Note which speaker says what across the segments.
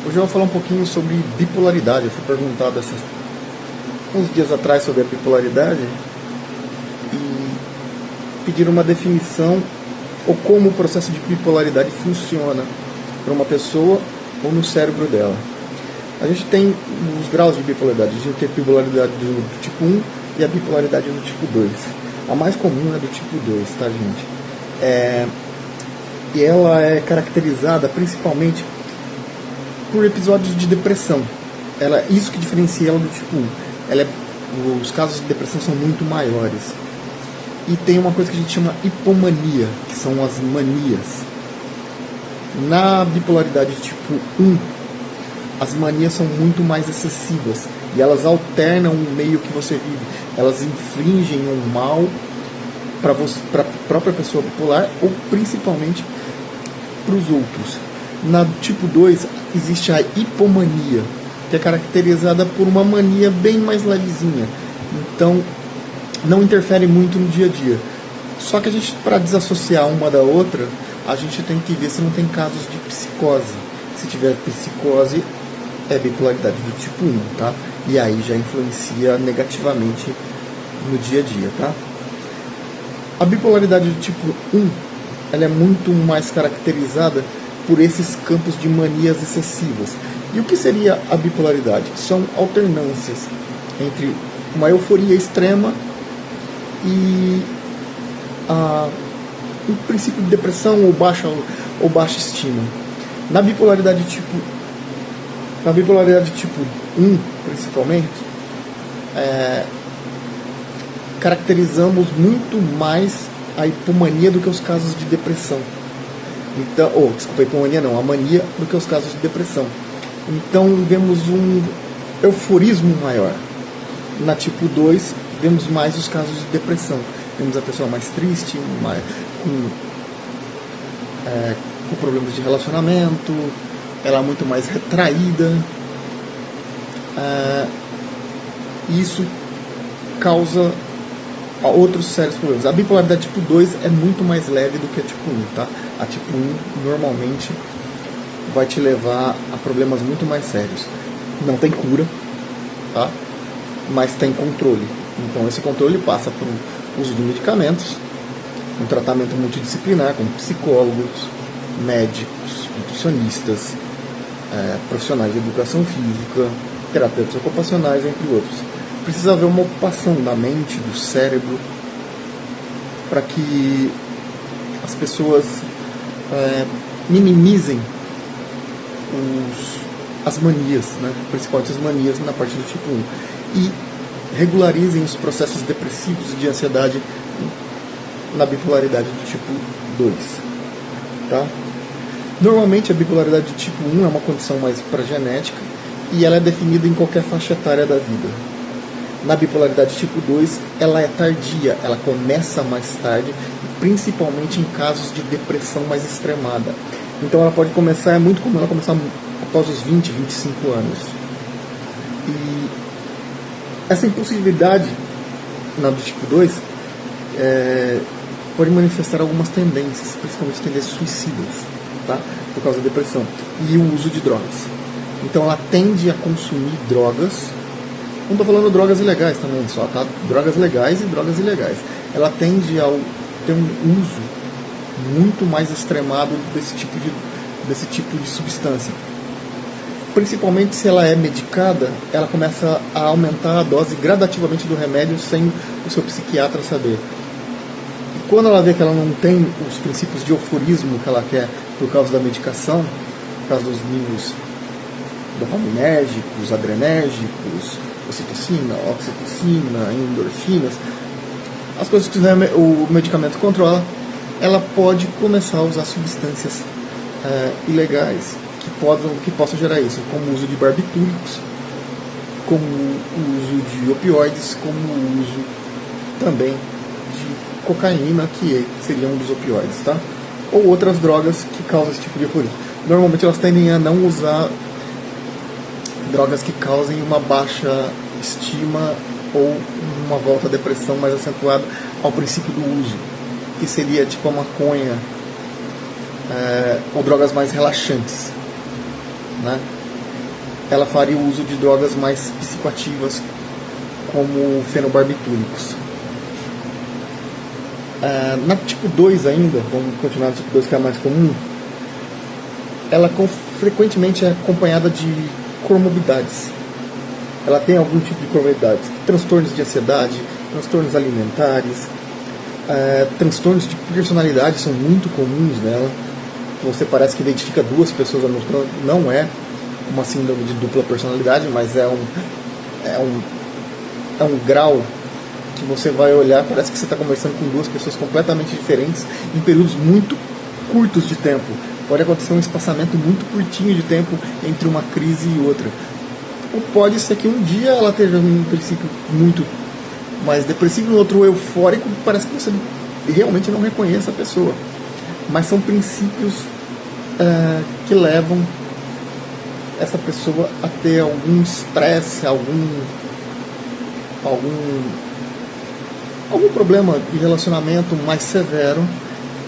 Speaker 1: Hoje eu vou falar um pouquinho sobre bipolaridade. Eu fui perguntado uns dias atrás sobre a bipolaridade e pediram uma definição ou como o processo de bipolaridade funciona para uma pessoa ou no cérebro dela. A gente tem os graus de bipolaridade. A gente tem a bipolaridade do tipo 1 e a bipolaridade do tipo 2. A mais comum é do tipo 2, tá, gente? E ela é caracterizada principalmente por episódios de depressão. Isso que diferencia ela do tipo 1. Os casos de depressão são muito maiores. E tem uma coisa que a gente chama hipomania, que são as manias. Na bipolaridade tipo 1, as manias são muito mais excessivas e elas alternam o meio que você vive. Elas infligem um mal para a própria pessoa bipolar ou principalmente para os outros. Na tipo 2 existe a hipomania, que é caracterizada por uma mania bem mais levezinha. Então não interfere muito no dia a dia. Só que a gente, para desassociar uma da outra, a gente tem que ver se não tem casos de psicose. Se tiver psicose, é bipolaridade do tipo 1, tá? E aí já influencia negativamente no dia a dia, tá? A bipolaridade do tipo 1, ela é muito mais caracterizada por esses campos de manias excessivas. E o que seria a bipolaridade? São alternâncias entre uma euforia extrema e um princípio de depressão ou baixa estima. Na bipolaridade tipo 1, principalmente, caracterizamos muito mais a hipomania do que os casos de depressão. Então, a hipomania não, a mania do que os casos de depressão. Então vemos um euforismo maior. Na tipo 2, vemos mais os casos de depressão. Vemos a pessoa mais triste, com problemas de relacionamento, ela é muito mais retraída. Isso causa outros sérios problemas. A bipolaridade tipo 2 é muito mais leve do que a tipo 1, tá? A tipo 1 normalmente vai te levar a problemas muito mais sérios. Não tem cura, tá? Mas tem controle. Então esse controle passa por uso de medicamentos, um tratamento multidisciplinar com psicólogos, médicos, nutricionistas, profissionais de educação física, terapeutas ocupacionais, entre outros. Precisa haver uma ocupação da mente, do cérebro, para que as pessoas minimizem as manias, né? Principalmente as manias na parte do tipo 1, e regularizem os processos depressivos e de ansiedade na bipolaridade do tipo 2. Tá? Normalmente a bipolaridade do tipo 1 é uma condição mais genética e ela é definida em qualquer faixa etária da vida. Na bipolaridade tipo 2, ela é tardia, ela começa mais tarde, principalmente em casos de depressão mais extremada. Então ela pode começar, é muito comum ela começar após os 20, 25 anos. E essa impulsividade na do tipo 2 pode manifestar algumas tendências, principalmente tendências suicidas, tá? Por causa da depressão. E o uso de drogas. Então ela tende a consumir drogas. Não estou falando drogas ilegais também só, tá? Drogas legais e drogas ilegais. Ela tende a ter um uso muito mais extremado desse tipo de substância. Principalmente se ela é medicada, ela começa a aumentar a dose gradativamente do remédio sem o seu psiquiatra saber. E quando ela vê que ela não tem os princípios de euforismo que ela quer por causa da medicação, por causa dos níveis dopaminérgicos, adrenérgicos, ocitocina, oxitocina, endorfinas, as coisas que o medicamento controla, ela pode começar a usar substâncias ilegais que possam gerar isso, como o uso de barbitúricos, como o uso de opioides, como o uso também de cocaína, que seria um dos opioides, tá? Ou outras drogas que causam esse tipo de euforia. Normalmente elas tendem a não usar drogas que causem uma baixa estima ou uma volta à depressão mais acentuada ao princípio do uso, que seria tipo a maconha, ou drogas mais relaxantes, né? ela faria o uso de drogas mais psicoativas, como fenobarbitúricos. Na tipo 2 ainda, vamos continuar no tipo 2, que é a mais comum, ela frequentemente é acompanhada de comorbidades. Ela tem algum tipo de comorbidades, transtornos de ansiedade, transtornos alimentares, transtornos de personalidade são muito comuns nela. Você parece que identifica duas pessoas ao mesmo tempo. Não é uma síndrome de dupla personalidade, mas é um grau que você vai olhar, parece que você está conversando com duas pessoas completamente diferentes em períodos muito curtos de tempo. Pode acontecer um espaçamento muito curtinho de tempo entre uma crise e outra. Ou pode ser que um dia ela esteja um princípio muito mais depressivo, no outro eufórico, parece que você realmente não reconhece a pessoa. Mas são princípios que levam essa pessoa a ter algum estresse, algum problema de relacionamento mais severo,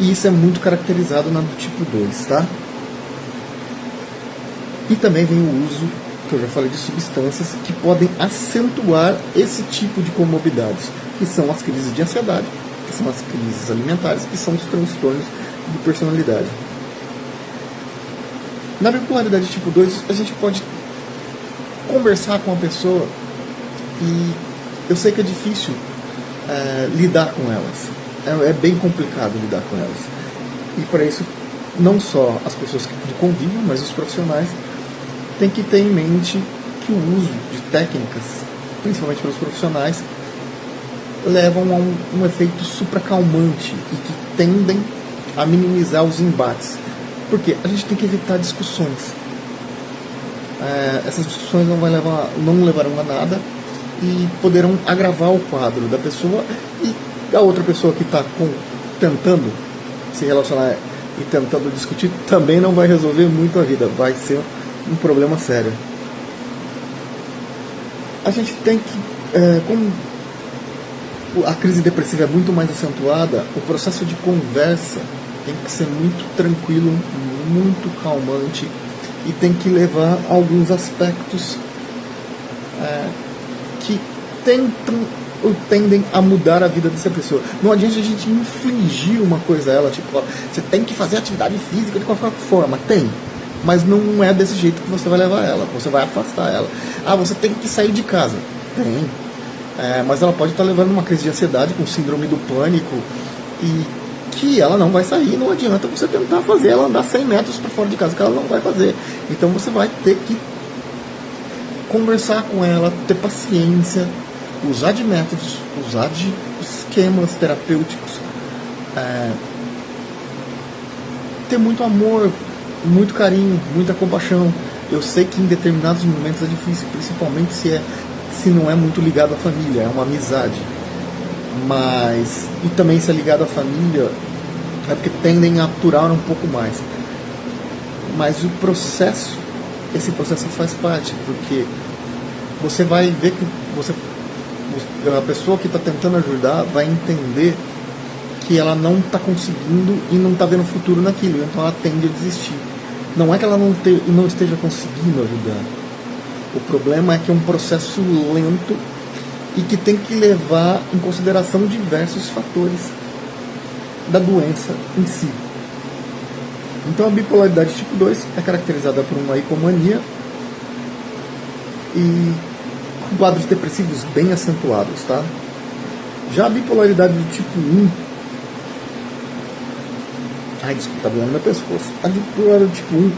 Speaker 1: e isso é muito caracterizado na do tipo 2, tá? E também vem o uso, que eu já falei, de substâncias que podem acentuar esse tipo de comorbidades, que são as crises de ansiedade, que são as crises alimentares, que são os transtornos de personalidade. Na bipolaridade tipo 2, a gente pode conversar com a pessoa, e eu sei que é difícil lidar com elas. É bem complicado lidar com elas. E para isso, não só as pessoas que convivem, mas os profissionais têm que ter em mente que o uso de técnicas, principalmente pelos profissionais, levam a um efeito supracalmante e que tendem a minimizar os embates. Porque a gente tem que evitar discussões. Essas discussões não levarão a nada e poderão agravar o quadro da pessoa, e a outra pessoa que está tentando se relacionar e tentando discutir também não vai resolver muito a vida, vai ser um problema sério. A gente tem que, como a crise depressiva é muito mais acentuada, o processo de conversa tem que ser muito tranquilo, muito calmante, e tem que levar alguns aspectos que tendem a mudar a vida dessa pessoa. Não adianta a gente infligir uma coisa a ela, tipo, você tem que fazer atividade física de qualquer forma. Tem, mas não é desse jeito que você vai levar ela, você vai afastar ela. Você tem que sair de casa. Tem, mas ela pode estar levando uma crise de ansiedade com síndrome do pânico, e que ela não vai sair. Não adianta você tentar fazer ela andar 100 metros para fora de casa, que ela não vai fazer. Então você vai ter que conversar com ela, ter paciência, usar de métodos, usar de esquemas terapêuticos, ter muito amor, muito carinho, muita compaixão. Eu sei que em determinados momentos é difícil, principalmente se não é muito ligado à família, é uma amizade. E também se é ligado à família, é porque tendem a aturar um pouco mais. Mas esse processo faz parte, porque você vai ver que a pessoa que está tentando ajudar vai entender que ela não está conseguindo e não está vendo futuro naquilo, então ela tende a desistir. Não é que ela não esteja conseguindo ajudar. O problema é que é um processo lento e que tem que levar em consideração diversos fatores da doença em si. Então a bipolaridade tipo 2 é caracterizada por uma hipomania e com quadros depressivos bem acentuados, tá? Já a bipolaridade do tipo 1... desculpa, tá doendo meu pescoço. A bipolaridade do tipo 1,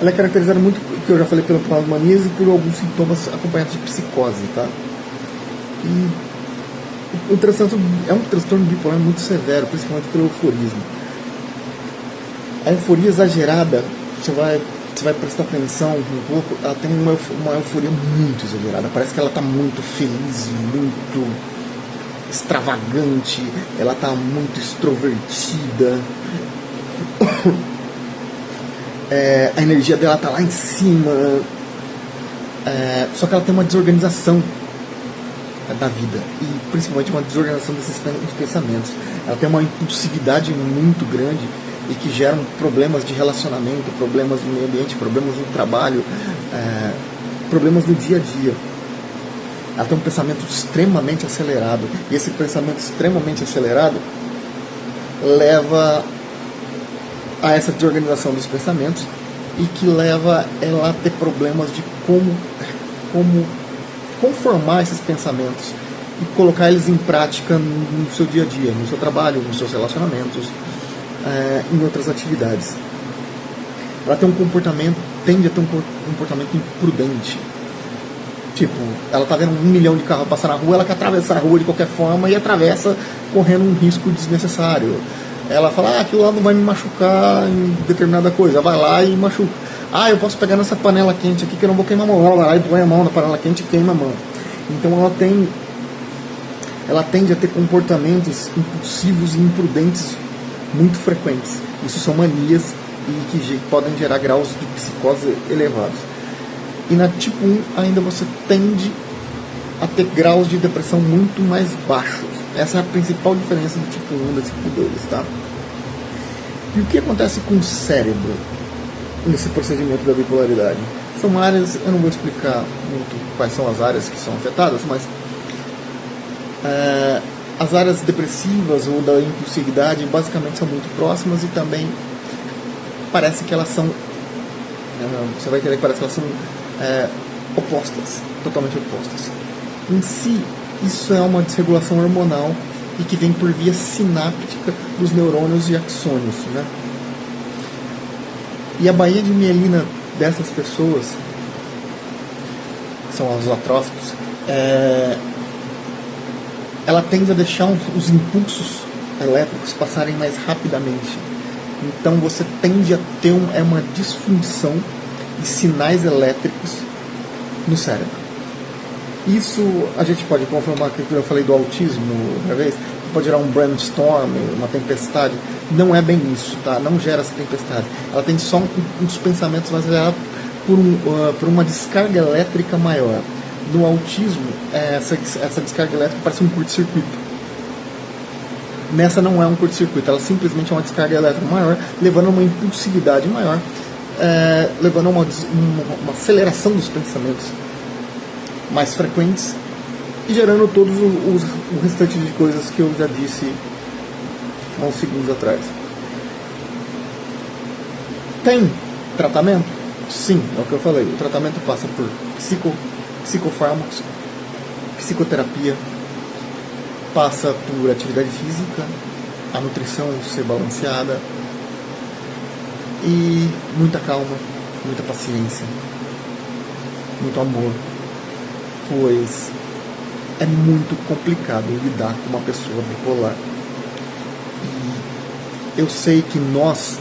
Speaker 1: ela é caracterizada muito, que eu já falei, pela pneumonia e por alguns sintomas acompanhados de psicose, tá? E o é um transtorno bipolar muito severo, principalmente pelo euforismo. A euforia exagerada, você vai prestar atenção um pouco, ela tem uma euforia muito exagerada. Parece que ela está muito feliz, muito extravagante, ela está muito extrovertida. A energia dela está lá em cima. Só que ela tem uma desorganização da vida, e principalmente uma desorganização desses pensamentos. Ela tem uma impulsividade muito grande e que geram problemas de relacionamento, problemas no meio ambiente, problemas no trabalho, problemas do dia a dia. Ela tem um pensamento extremamente acelerado. E esse pensamento extremamente acelerado leva a essa desorganização dos pensamentos e que leva ela a ter problemas de como conformar esses pensamentos e colocar eles em prática no seu dia a dia, no seu trabalho, nos seus relacionamentos, em outras atividades. Ela tem tende a ter um comportamento imprudente. Tipo, ela tá vendo 1 milhão de carros passar na rua, ela quer atravessar a rua de qualquer forma e atravessa correndo um risco desnecessário. Ela fala, aquilo lá não vai me machucar em determinada coisa. Vai lá e machuca. Eu posso pegar nessa panela quente aqui que eu não vou queimar a mão. Ela vai lá e põe a mão na panela quente e queima a mão. Então ela tende a ter comportamentos impulsivos e imprudentes muito frequentes. Isso são manias e que podem gerar graus de psicose elevados. E na tipo 1 ainda você tende a ter graus de depressão muito mais baixos. Essa é a principal diferença do tipo 1 e do tipo 2, tá? E o que acontece com o cérebro nesse procedimento da bipolaridade? São áreas, eu não vou explicar muito quais são as áreas que são afetadas, mas as áreas depressivas ou da impulsividade basicamente são muito próximas e também parece que elas são, você vai entender que parece que elas são opostas, totalmente opostas. Em si, isso é uma desregulação hormonal e que vem por via sináptica dos neurônios e axônios, né? E a baía de mielina dessas pessoas, que são os atróficos, ela tende a deixar os impulsos elétricos passarem mais rapidamente. Então você tende a ter uma disfunção de sinais elétricos no cérebro. Isso a gente pode confirmar que eu falei do autismo outra vez, pode gerar um brainstorm, uma tempestade. Não é bem isso, tá? Não gera essa tempestade. Ela tem só uns pensamentos mais gerados por uma descarga elétrica maior. No autismo, essa descarga elétrica parece um curto-circuito. Nessa não é um curto-circuito, ela simplesmente é uma descarga elétrica maior, levando a uma impulsividade maior, levando a uma aceleração dos pensamentos mais frequentes e gerando todos o restante de coisas que eu já disse há uns segundos atrás. Tem tratamento? Sim, é o que eu falei. O tratamento passa por psicofármacos, psicoterapia, passa por atividade física, a nutrição ser balanceada e muita calma, muita paciência, muito amor, pois é muito complicado lidar com uma pessoa bipolar. E eu sei que nós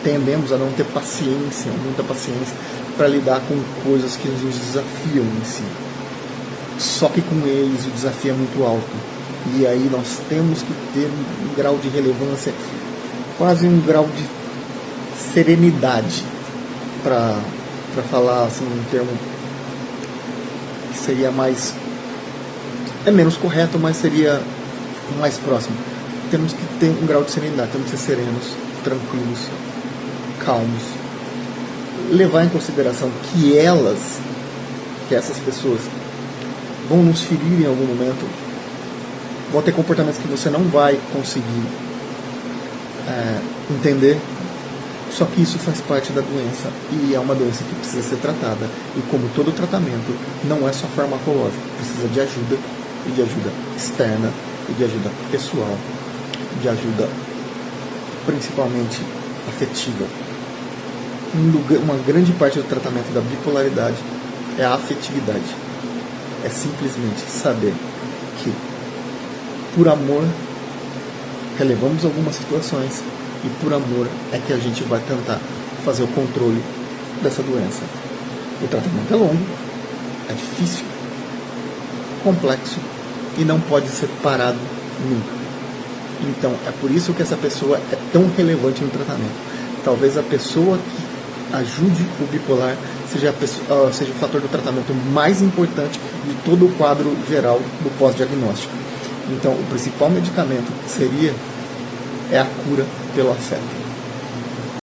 Speaker 1: tendemos a não ter paciência, muita paciência, para lidar com coisas que nos desafiam em si. Só que com eles o desafio é muito alto. E aí nós temos que ter um grau de relevância, quase um grau de serenidade, para falar assim um termo que seria mais... é menos correto, mas seria mais próximo. Temos que ter um grau de serenidade, temos que ser serenos, tranquilos, calmos. Levar em consideração que essas pessoas vão nos ferir em algum momento, vão ter comportamentos que você não vai conseguir entender, só que isso faz parte da doença e é uma doença que precisa ser tratada. E como todo tratamento, não é só farmacológico, precisa de ajuda, e de ajuda externa, e de ajuda pessoal, de ajuda principalmente afetiva. Uma grande parte do tratamento da bipolaridade é a afetividade. É simplesmente saber que, por amor, relevamos algumas situações e por amor é que a gente vai tentar fazer o controle dessa doença. O tratamento é longo, é difícil, complexo e não pode ser parado nunca. Então, é por isso que essa pessoa é tão relevante no tratamento. Talvez a pessoa que ajude o bipolar seja o fator do tratamento mais importante de todo o quadro geral do pós-diagnóstico. Então, o principal medicamento é a cura pelo afeto.